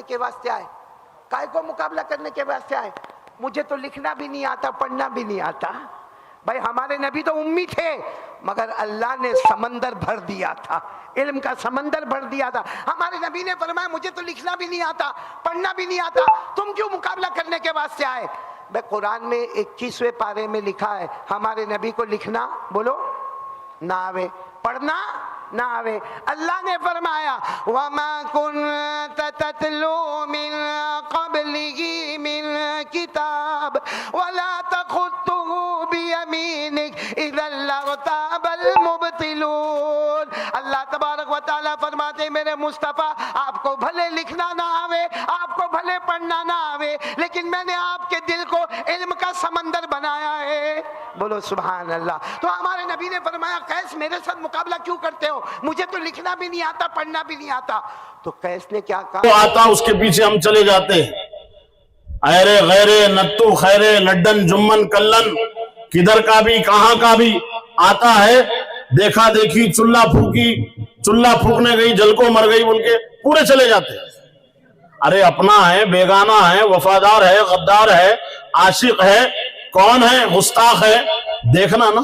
کے واسطے آئے؟ کائے کو مقابلہ کرنے کے واسطے آئے؟ مجھے تو لکھنا بھی نہیں آتا، پڑھنا بھی نہیں آتا۔ بھائی ہمارے نبی تو امی تھے، مگر اللہ نے سمندر بھر دیا تھا، علم کا سمندر بھر دیا تھا۔ ہمارے نبی نے فرمایا مجھے تو لکھنا بھی نہیں آتا، پڑھنا بھی نہیں آتا، تم کیوں مقابلہ کرنے کے واسطے آئے؟ بھائی قرآن میں 21ویں پارے میں لکھا ہے ہمارے نبی کو لکھنا بولو نہ آوے، پڑھنا نہ آوے۔ اللہ نے فرمایا وَمَا كُنْتَ تَتْلُو مِنْ قَبْلِهِ مِنْ كِتَابٍ وَلَا تَخُطُّهُ بِيَمِينِكَ إِذًا لَارْتَابَ الْمُبْطِلُونَ۔ اللہ تبارک و تعالیٰ فرماتے ہیں میرے مصطفیٰ آپ کو بھلے لکھنا نہ آوے، آپ کو بھلے پڑھنا نہ آوے، لیکن میں نے آپ کے دل کو علم کا سمندر بنایا ہے، بولو سبحان اللہ۔ تو ہمارے نبی نے فرمایا قیس میرے ساتھ مقابلہ کیوں کرتے ہو؟ مجھے تو لکھنا بھی نہیں آتا، پڑھنا بھی نہیں آتا۔ تو قیس نے کیا کہا؟ تو آتا اس کے پیچھے ہم چلے جاتے ہیں، ایرے غیرے نتو خیرے لڈن جمن کلن، کدھر کا بھی کہاں کا بھی آتا ہے، دیکھا دیکھی چلہ پھوکی، چلہ پھوکنے گئی جل کو مر گئی بول کے پورے چلے جاتے ہیں۔ ارے اپنا ہے، بیگانہ ہے، وفادار ہے، غدار ہے، عاشق ہے، کون ہے، گستاخ ہے، دیکھنا نا۔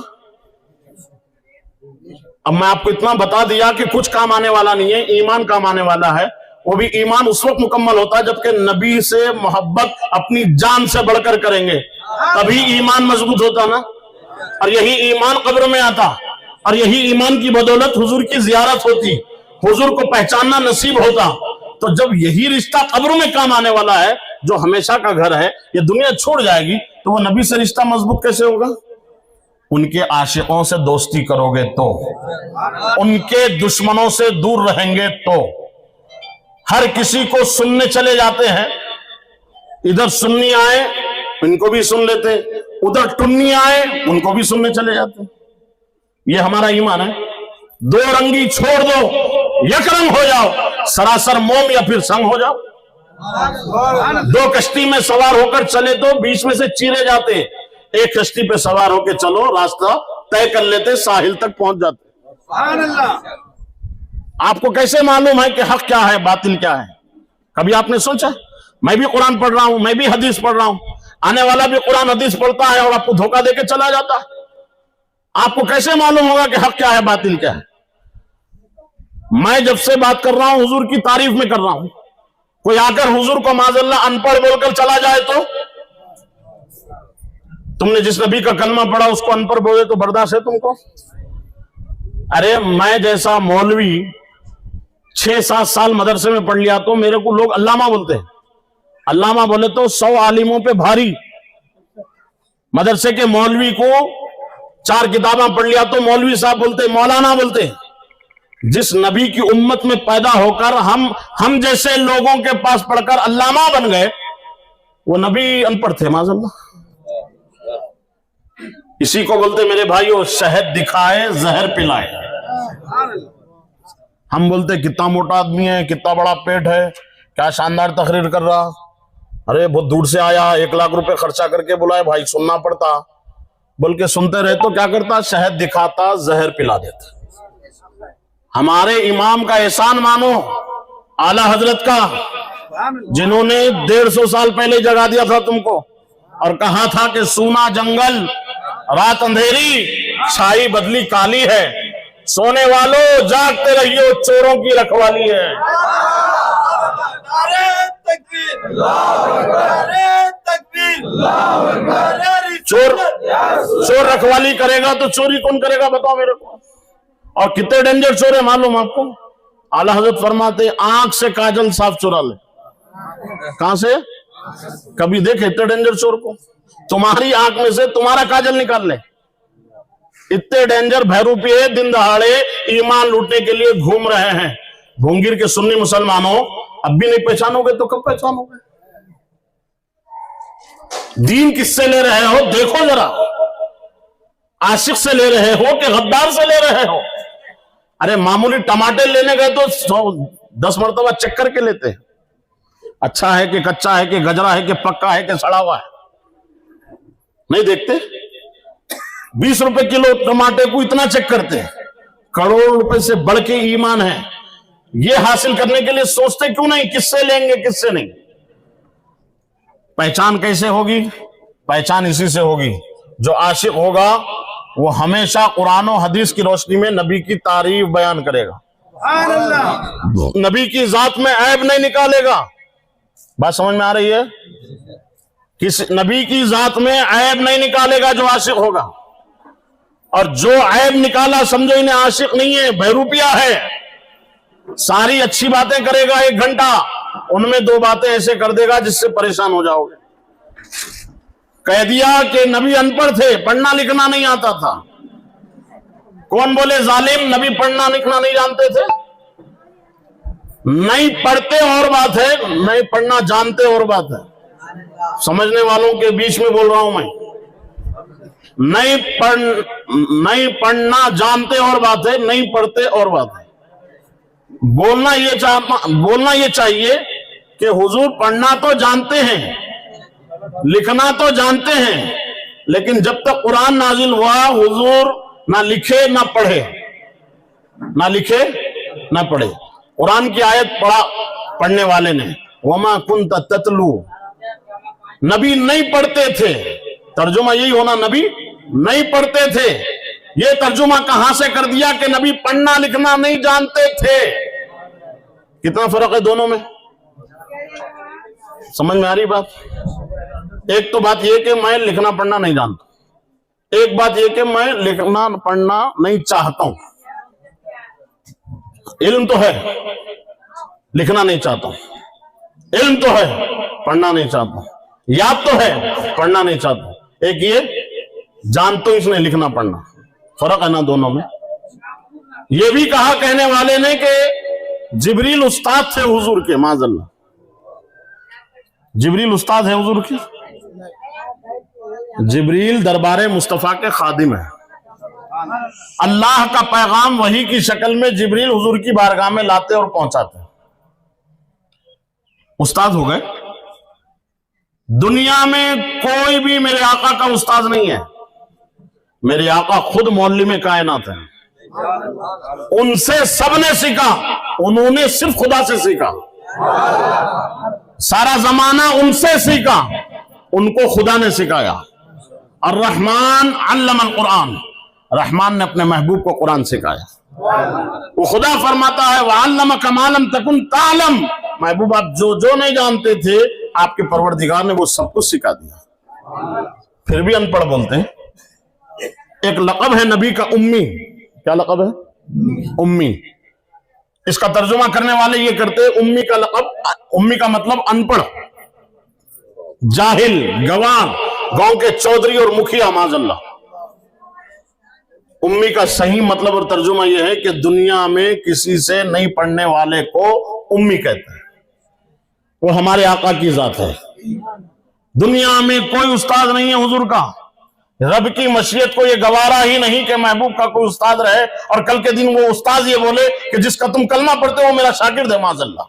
اب میں آپ کو اتنا بتا دیا کہ کچھ کام آنے والا نہیں ہے، ایمان کام آنے والا ہے۔ وہ بھی ایمان اس وقت مکمل ہوتا ہے جبکہ نبی سے محبت اپنی جان سے بڑھ کر کریں گے، تبھی ایمان مضبوط ہوتا نا۔ اور یہی ایمان قبر میں آتا، اور یہی ایمان کی بدولت حضور کی زیارت ہوتی، حضور کو پہچاننا نصیب ہوتا۔ تو جب یہی رشتہ قبر میں کام آنے والا ہے، جو ہمیشہ کا گھر ہے، یہ دنیا چھوڑ جائے گی، تو وہ نبی سے رشتہ مضبوط کیسے ہوگا؟ ان کے عاشقوں سے دوستی کرو گے تو، ان کے دشمنوں سے دور رہیں گے تو۔ ہر کسی کو سننے چلے جاتے ہیں، ادھر سنی آئے ان کو بھی سن لیتے، ادھر ٹنی آئے ان کو بھی سننے چلے جاتے۔ یہ ہمارا ایمان ہے۔ دو رنگی چھوڑ دو، یک رنگ ہو جاؤ، سراسر موم یا پھر سنگ ہو جاؤ۔ دو کشتی میں سوار ہو کر چلے تو بیچ میں سے چیرے جاتے، ایک کشتی پہ سوار ہو کے چلو، راستہ طے کر لیتے، ساحل تک پہنچ جاتے۔ سبحان اللہ۔ آپ کو کیسے معلوم ہے کہ حق کیا ہے باطل کیا ہے؟ کبھی آپ نے سوچا؟ میں بھی قرآن پڑھ رہا ہوں، میں بھی حدیث پڑھ رہا ہوں، آنے والا بھی قرآن حدیث پڑھتا ہے اور آپ کو دھوکہ دے کے چلا جاتا ہے۔ آپ کو کیسے معلوم ہوگا کہ حق کیا ہے باطل کیا ہے؟ میں جب سے بات کر رہا ہوں حضور کی تعریف میں کر رہا ہوں، کوئی آ کر حضور کو معاذ اللہ ان پڑھ بول کر چلا جائے تو تم نے جس نبی کا کلمہ پڑھا اس کو ان پڑھ بولے تو برداشت ہے تم کو؟ ارے میں جیسا مولوی 6-7 سال مدرسے میں پڑھ لیا تو میرے کو لوگ علامہ بولتے ہیں۔ علامہ بولے تو 100 عالموں پہ بھاری۔ مدرسے کے مولوی کو 4 کتابیں پڑھ لیا تو مولوی صاحب بولتے، مولانا بولتے۔ جس نبی کی امت میں پیدا ہو کر ہم جیسے لوگوں کے پاس پڑھ کر علامہ بن گئے، وہ نبی ان پڑھ تھے معاذ اللہ۔ اسی کو بولتے میرے بھائیو شہد دکھائے زہر پلائے۔ ہم بولتے کتنا موٹا آدمی ہے، کتنا بڑا پیٹ ہے، کیا شاندار تقریر کر رہا، ارے بہت دور سے آیا، 1 لاکھ روپے خرچہ کر کے بلائے، بھائی سننا پڑتا، بول کے سنتے رہے تو کیا کرتا؟ شہد دکھاتا زہر پلا دیتا۔ ہمارے امام کا احسان مانو، اعلی حضرت کا، جنہوں نے 150 سال پہلے جگا دیا تھا تم کو اور کہا تھا کہ سونا جنگل رات اندھیری چھائی بدلی کالی ہے، سونے والوں جاگتے رہیو چوروں کی رکھوالی ہے۔ چور رکھوالی کرے گا تو چوری کون کرے گا بتاؤ میرے کو؟ اور کتنے ڈینجر چور ہے معلوم آپ کو؟ اعلیٰ حضرت فرماتے آنکھ سے کاجل صاف چورا لے۔ کہاں سے؟ کبھی دیکھے اتنے ڈینجر چور کو؟ تمہاری آنکھ میں سے تمہارا کاجل نکال لے۔ اتنے ڈینجر بہروپیے دن دہاڑے ایمان لوٹنے کے لیے گھوم رہے ہیں۔ بھونگیر کے سنی مسلمانوں اب بھی نہیں پہچانو گے تو کب پہچانو گے؟ دین کس سے لے رہے ہو دیکھو ذرا، عاشق سے لے رہے ہو کہ غدار سے لے رہے ہو؟ ارے معمولی ٹماٹر لینے گئے تو 10 مرتبہ چیک کر کے لیتے ہیں، اچھا ہے کہ کچا ہے کہ گجرا ہے کہ پکا ہے کہ سڑا ہوا ہے، نہیں دیکھتے؟ 20 روپے کلو ٹماٹر کو اتنا چیک کرتے ہیں۔ کروڑ روپے سے بڑھ کے ایمان ہے، یہ حاصل کرنے کے لیے سوچتے کیوں نہیں کس سے لیں گے کس سے نہیں؟ پہچان کیسے ہوگی؟ پہچان اسی سے ہوگی، جو عاشق ہوگا وہ ہمیشہ قرآن و حدیث کی روشنی میں نبی کی تعریف بیان کرے گا، نبی کی ذات میں عیب نہیں نکالے گا۔ بات سمجھ میں آ رہی ہے؟ نبی کی ذات میں عیب نہیں نکالے گا جو عاشق ہوگا، اور جو عیب نکالا سمجھو انہیں عاشق نہیں ہے، بہروپیہ ہے۔ ساری اچھی باتیں کرے گا 1 گھنٹہ، ان میں 2 باتیں ایسے کر دے گا جس سے پریشان ہو جاؤ گے۔ کہہ دیا کہ نبی ان پڑھ تھے، پڑھنا لکھنا نہیں آتا تھا۔ کون بولے ظالم نبی پڑھنا لکھنا نہیں جانتے تھے؟ نہیں پڑھتے اور بات ہے، نہیں پڑھنا جانتے اور بات ہے۔ سمجھنے والوں کے بیچ میں بول رہا ہوں میں، نہیں پڑھنا جانتے اور بات ہے، نہیں پڑھتے اور بات ہے۔ بولنا یہ چاہیے کہ حضور پڑھنا تو جانتے ہیں، لکھنا تو جانتے ہیں، لیکن جب تک قرآن نازل ہوا حضور نہ لکھے نہ پڑھے، نہ لکھے نہ پڑھے۔ قرآن کی آیت پڑھنے والے نے وما کنت تتلو، نبی نہیں پڑھتے تھے، ترجمہ یہی ہونا نبی نہیں پڑھتے تھے۔ یہ ترجمہ کہاں سے کر دیا کہ نبی پڑھنا لکھنا نہیں جانتے تھے؟ کتنا فرق ہے دونوں میں؟ سمجھ میں آ رہی بات؟ ایک تو بات یہ کہ میں لکھنا پڑھنا نہیں جانتا، ایک بات یہ کہ میں لکھنا پڑھنا نہیں چاہتا ہوں۔ علم تو ہے، لکھنا نہیں چاہتا ہوں، علم تو ہے، پڑھنا نہیں چاہتا ہوں، یاد تو ہے، پڑھنا نہیں چاہتا ہوں۔ ایک یہ جانتا ہوں اس نے لکھنا پڑھنا، فرق ہے نا دونوں میں؟ یہ بھی کہا کہنے والے نے کہ جبریل استاد تھے حضور کے، معاذ اللہ، جبریل استاد ہے حضور کے؟ جبریل دربار مصطفیٰ کے خادم ہے۔ اللہ کا پیغام وحی کی شکل میں جبریل حضور کی بارگاہ میں لاتے اور پہنچاتے، استاد ہو گئے۔ دنیا میں کوئی بھی میرے آقا کا استاد نہیں ہے، میرے آقا خود معلم کائنات ہیں، ان سے سب نے سیکھا، انہوں نے صرف خدا سے سیکھا، سارا زمانہ ان سے سیکھا، ان کو خدا نے سکھایا۔ الرحمن علم القرآن، رحمان نے اپنے محبوب کو قرآن سکھایا۔ وہ خدا فرماتا ہے وَعَلَّمَكَ مَا لَمْ تَكُنْ تَعْلَمْ، محبوب آپ جو نہیں جانتے تھے آپ کے پروردگار نے وہ سب کچھ سکھا دیا۔ پھر بھی ان پڑھ بولتے ہیں۔ ایک لقب ہے نبی کا امی، کیا لقب ہے؟ امی۔ اس کا ترجمہ کرنے والے یہ کرتے ہیں امی کا لقب، امی کا مطلب ان پڑھ، جاہل، گوان، گاؤں کے چودھری اور مکھیا، معاذ اللہ۔ امی کا صحیح مطلب اور ترجمہ یہ ہے کہ دنیا میں کسی سے نہیں پڑھنے والے کو امی کہتے ہیں، وہ ہمارے آقا کی ذات ہے۔ دنیا میں کوئی استاد نہیں ہے حضور کا، رب کی مشیت کو یہ گوارا ہی نہیں کہ محبوب کا کوئی استاد رہے اور کل کے دن وہ استاد یہ بولے کہ جس کا تم کلمہ پڑھتے ہو وہ میرا شاگرد ہے، معاذ اللہ۔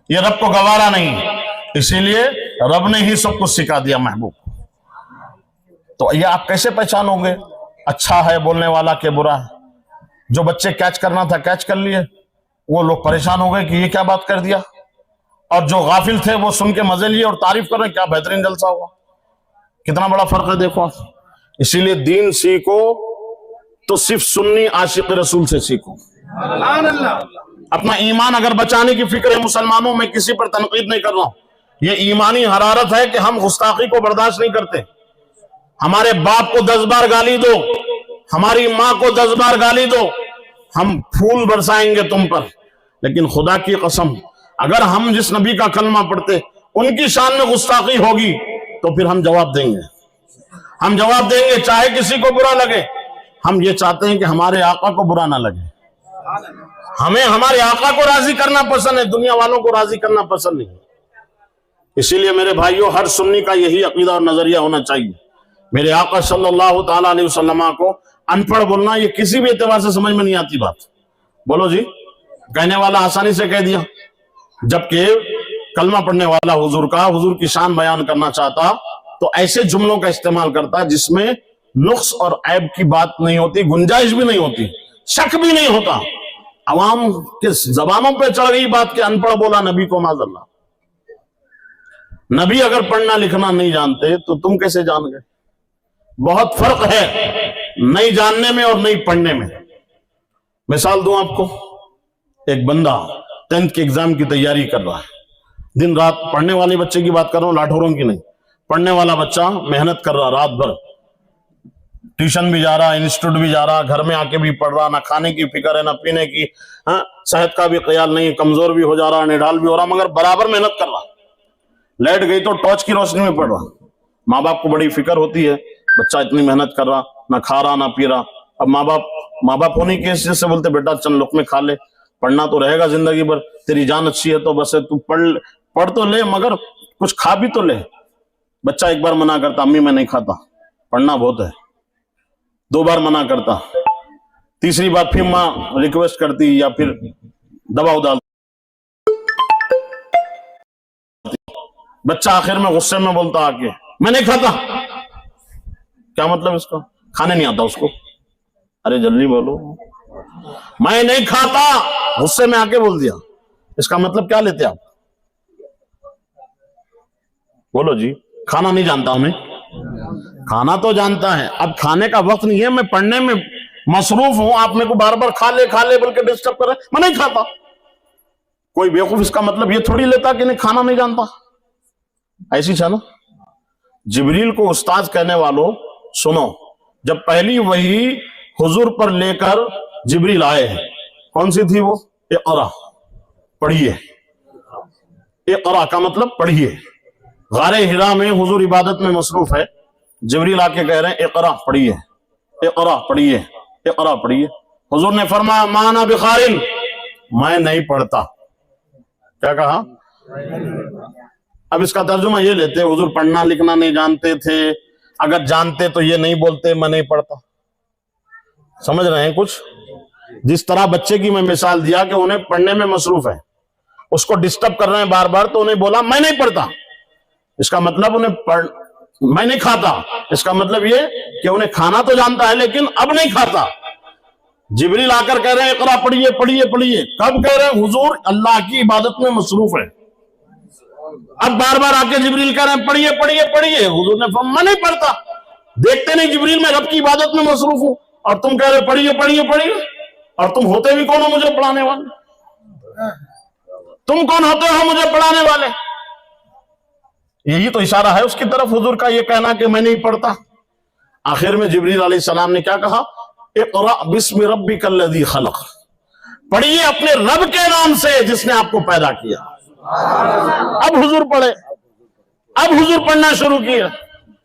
یہ رب کو گوارا نہیں، اسی لیے رب نے ہی سب کچھ سکھا دیا محبوب۔ تو یہ آپ کیسے پہچانو گے اچھا ہے بولنے والا کہ برا ہے؟ جو بچے کیچ کرنا تھا کیچ کر لیے، وہ لوگ پریشان ہو گئے کہ یہ کیا بات کر دیا، اور جو غافل تھے وہ سن کے مزے لیے اور تعریف کر رہے ہیں کیا بہترین جلسہ ہوا۔ کتنا بڑا فرق ہے دیکھو۔ اسی لیے دین سیکھو تو صرف سنی عاشق رسول سے سیکھو۔ اپنا ایمان اگر بچانے کی فکر ہے مسلمانوں، میں کسی پر تنقید نہیں کر رہا ہوں، یہ ایمانی حرارت ہے کہ ہم گستاخی کو برداشت نہیں کرتے۔ ہمارے باپ کو 10 بار گالی دو، ہماری ماں کو 10 بار گالی دو، ہم پھول برسائیں گے تم پر، لیکن خدا کی قسم اگر ہم جس نبی کا کلمہ پڑھتے ان کی شان میں گستاخی ہوگی تو پھر ہم جواب دیں گے، ہم جواب دیں گے چاہے کسی کو برا لگے۔ ہم یہ چاہتے ہیں کہ ہمارے آقا کو برا نہ لگے، ہمیں ہمارے آقا کو راضی کرنا پسند ہے، دنیا والوں کو راضی کرنا پسند نہیں۔ اسی لیے میرے بھائیوں، ہر سنی کا یہی عقیدہ اور نظریہ ہونا چاہیے۔ میرے آقا صلی اللہ تعالیٰ علیہ وسلم کو ان پڑھ بولنا یہ کسی بھی اعتبار سے سمجھ میں نہیں آتی بات۔ بولو جی، کہنے والا آسانی سے کہہ دیا، جبکہ کلمہ پڑھنے والا حضور کا، حضور کی شان بیان کرنا چاہتا تو ایسے جملوں کا استعمال کرتا جس میں نقص اور عیب کی بات نہیں ہوتی، گنجائش بھی نہیں ہوتی، شک بھی نہیں ہوتا، عوام کے زبانوں پہ چڑھ گئی بات کہ ان پڑھ بولا نبی کو معاذ اللہ. نبی اگر پڑھنا لکھنا نہیں جانتے تو تم کیسے جان گئے؟ بہت فرق ہے نہیں جاننے میں اور نہیں پڑھنے میں. مثال دوں آپ کو, ایک بندہ 10th کے ایگزام کی تیاری کر رہا ہے, دن رات, پڑھنے والے بچے کی بات کر رہا ہوں, لاٹھوروں کی نہیں. پڑھنے والا بچہ محنت کر رہا رات بھر, ٹیوشن بھی جا رہا, انسٹیٹیوٹ بھی جا رہا, گھر میں آ کے بھی پڑھ رہا, نہ کھانے کی فکر ہے نہ پینے کی, صحت کا بھی خیال نہیں, کمزور بھی ہو جا رہا, نڈال بھی ہو رہا, مگر برابر محنت کر رہا. لائٹ گئی تو ٹارچ کی روشنی میں پڑھ رہا. ماں باپ کو بڑی فکر ہوتی ہے, بچہ اتنی محنت کر رہا, نہ کھا رہا نہ پی رہا. اب ماں باپ ہونے کی حیثیت سے بولتے بیٹا چند لقمے کھا لے, پڑھنا تو رہے گا زندگی بھر, تیری جان اچھی ہے تو بس تو پڑھ تو لے مگر کچھ کھا بھی تو لے. بچہ ایک بار منع کرتا, امی میں نہیں کھاتا, پڑھنا بہت ہے. 2 بار منع کرتا, تیسری بار پھر ماں ریکویسٹ کرتی یا پھر دباؤ ڈالتی. بچہ آخر میں غصے میں بولتا آ کے میں نہیں کھاتا. کیا مطلب اس کا؟ کھانے نہیں آتا اس کو. ارے جلدی بولو, میں نہیں کھاتا, غصے میں آ کے بول دیا. اس کا مطلب کیا لیتے آپ؟ بولو جی. کھانا نہیں جانتا ہوں میں. کھانا تو جانتا ہے, اب کھانے کا وقت نہیں ہے, میں پڑھنے میں مصروف ہوں, آپ میرے کو بار بار کھا لے بول کے ڈسٹرب کر رہے, میں نہیں کھاتا. کوئی بیوقوف اس کا مطلب یہ تھوڑی لیتا کہ نہیں کھانا نہیں جانتا. ایسی چلو. جبریل کو استاد کہنے والوں سنو, جب پہلی وحی حضور پر لے کر جبریل آئے ہیں, کون سی تھی وہ؟ اقرا, پڑھیے. اقرا کا مطلب پڑھیے. غار حرا میں حضور عبادت میں مصروف ہے, جبریل آ کے کہہ رہے ہیں اقرا پڑھیے, اقرا پڑھیے, اقرا پڑھیے. حضور نے فرمایا ما انا بقارئ, میں نہیں پڑھتا. کیا کہا؟ اب اس کا ترجمہ یہ لیتے, حضور پڑھنا لکھنا نہیں جانتے تھے, اگر جانتے تو یہ نہیں بولتے میں نہیں پڑھتا. سمجھ رہے ہیں کچھ؟ جس طرح بچے کی میں مثال دیا کہ انہیں پڑھنے میں مصروف ہے, اس کو ڈسٹرب کر رہے ہیں بار بار, تو انہیں بولا میں نہیں پڑھتا. اس کا مطلب میں نہیں کھاتا, اس کا مطلب یہ کہ انہیں کھانا تو جانتا ہے لیکن اب نہیں کھاتا. جبریل آ کر کہہ رہے ہیں اقرا پڑھیے پڑھیے پڑھیے. کب کہہ رہے ہیں؟ حضور اللہ کی عبادت میں مصروف ہے. اب بار بار آ کے جبریل کہہ رہے ہیں پڑھیے پڑھیے پڑھیے. حضور نے فرمایا میں نہیں پڑھتا. دیکھتے نہیں جبریل میں رب کی عبادت میں مصروف ہوں, اور تم کہہ رہے پڑھیے پڑھیے پڑھیے, اور تم ہوتے بھی کون ہو مجھے پڑھانے والے؟ تم کون ہوتے ہو مجھے پڑھانے والے؟ یہی تو اشارہ ہے اس کی طرف حضور کا, یہ کہنا کہ میں نہیں پڑھتا. آخر میں جبریل علیہ السلام نے کیا کہا؟ اقرأ بسم ربک الذی خلق, پڑھیے اپنے رب کے نام سے جس نے آپ کو پیدا کیا. اب حضور پڑھے, اب حضور پڑھنا شروع کیا.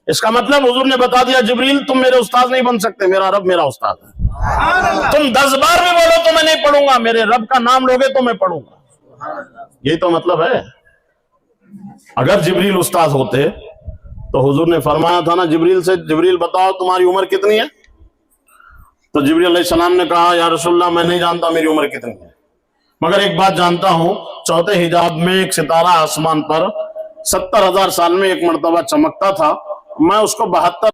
اس کا مطلب حضور نے بتا دیا جبریل تم میرے استاد نہیں بن سکتے, میرا رب میرا استاد ہے. تم 10 بار بھی بولو تو میں نہیں پڑھوں گا, میرے رب کا نام لوگے تو میں پڑھوں گا. یہی تو مطلب ہے. اگر جبریل استاد ہوتے تو حضور نے فرمایا تھا نا جبریل سے, جبریل بتاؤ تمہاری عمر کتنی ہے؟ تو جبریل علیہ السلام نے کہا یا رسول اللہ میں نہیں جانتا میری عمر کتنی ہے, مگر ایک بات جانتا ہوں, چوتھے حجاب میں ایک ستارہ آسمان پر 70,000 سال میں ایک مرتبہ چمکتا تھا, میں اس کو 72